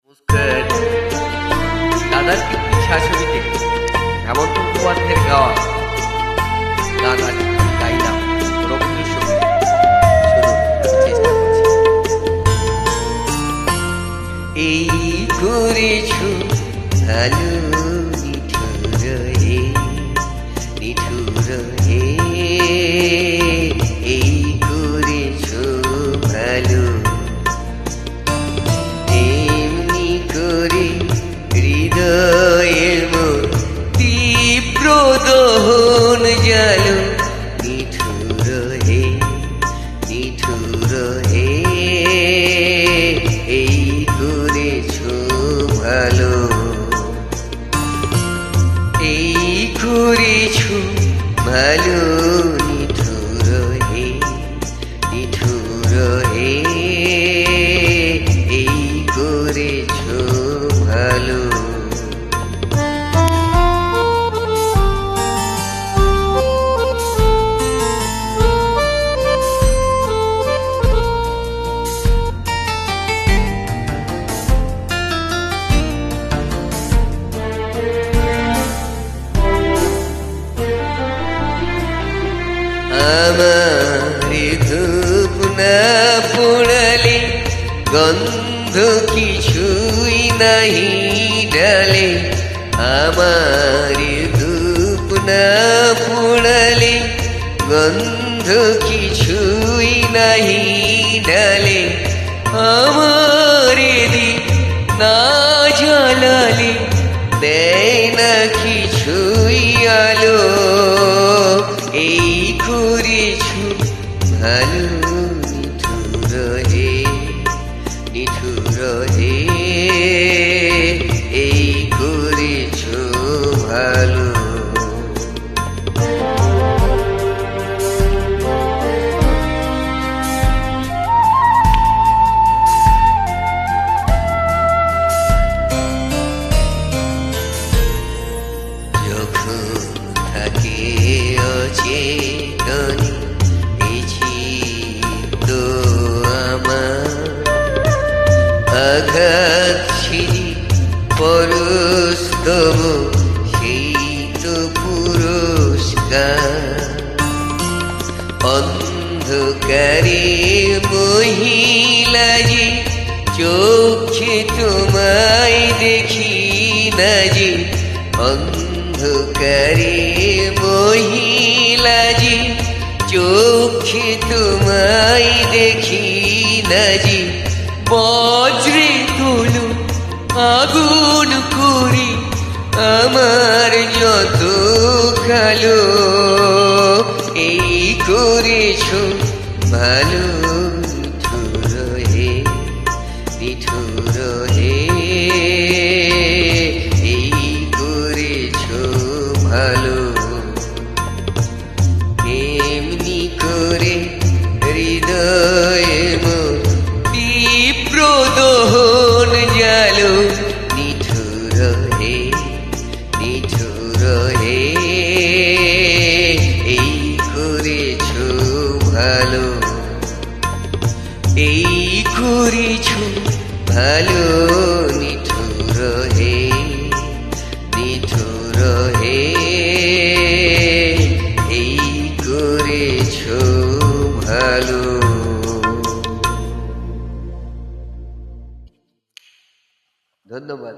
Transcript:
নমস্কার। দাদার কীর্তি ছায়াছবিতে হেমন্ত মুখোপাধ্যায়ের গাওয়া গান আজ গাইলাম রবীন্দ্রসঙ্গীত। শুনুন, আমি চেষ্টা করছি। এই করেছো ভালো নিঠুর হে, নিঠুর হে, এই করেছো ভালো, এমনি করে হৃদয়ের তীব্র দহন জালো, নিঠুর হে, নিঠুর হে, এই করেছো ভালো, এই করেছো ভালো, নিঠুর হে, নিঠুর হে, এই করেছো ভালো। আমার ধূপ না পোড়ালে গন্ধ কিছুই নাহি ডালে, আমার ধূপ না পোড়ালে গন্ধ কিছুই নাহি ডালে, আমার দিক না জ্বালালে দেয় না কিছুই আলো, এই করেছো ভালো, নিঠুর হে, নিঠুর হে, এই করেছো ভালো। যখন থাকে অচেতনে পেছি তো আমার, আঘাত ছিরি পরস্তব সেই তো পুরস্কার, অন্ধকারে মহিলা যে চোখে তোমায় দেখি না যে, অন্ধকারে মহিলা যে চোখে তোমায় দেখি না যে, বজ্রে তোলো আগুন করি আমার যত কালো, এই করেছো ভালো, নিঠুর হে, নিঠুর হে, এই করেছো ভালো, এমনি করে হৃদয়ের তীব্র দহন জালো, নিঠুর হে, নিঠুর হে, এই করেছো ভালো, এই করেছো ভালো, নিঠুর হে, নিঠুর হে, এই করেছো ভালো। ধন্যবাদ।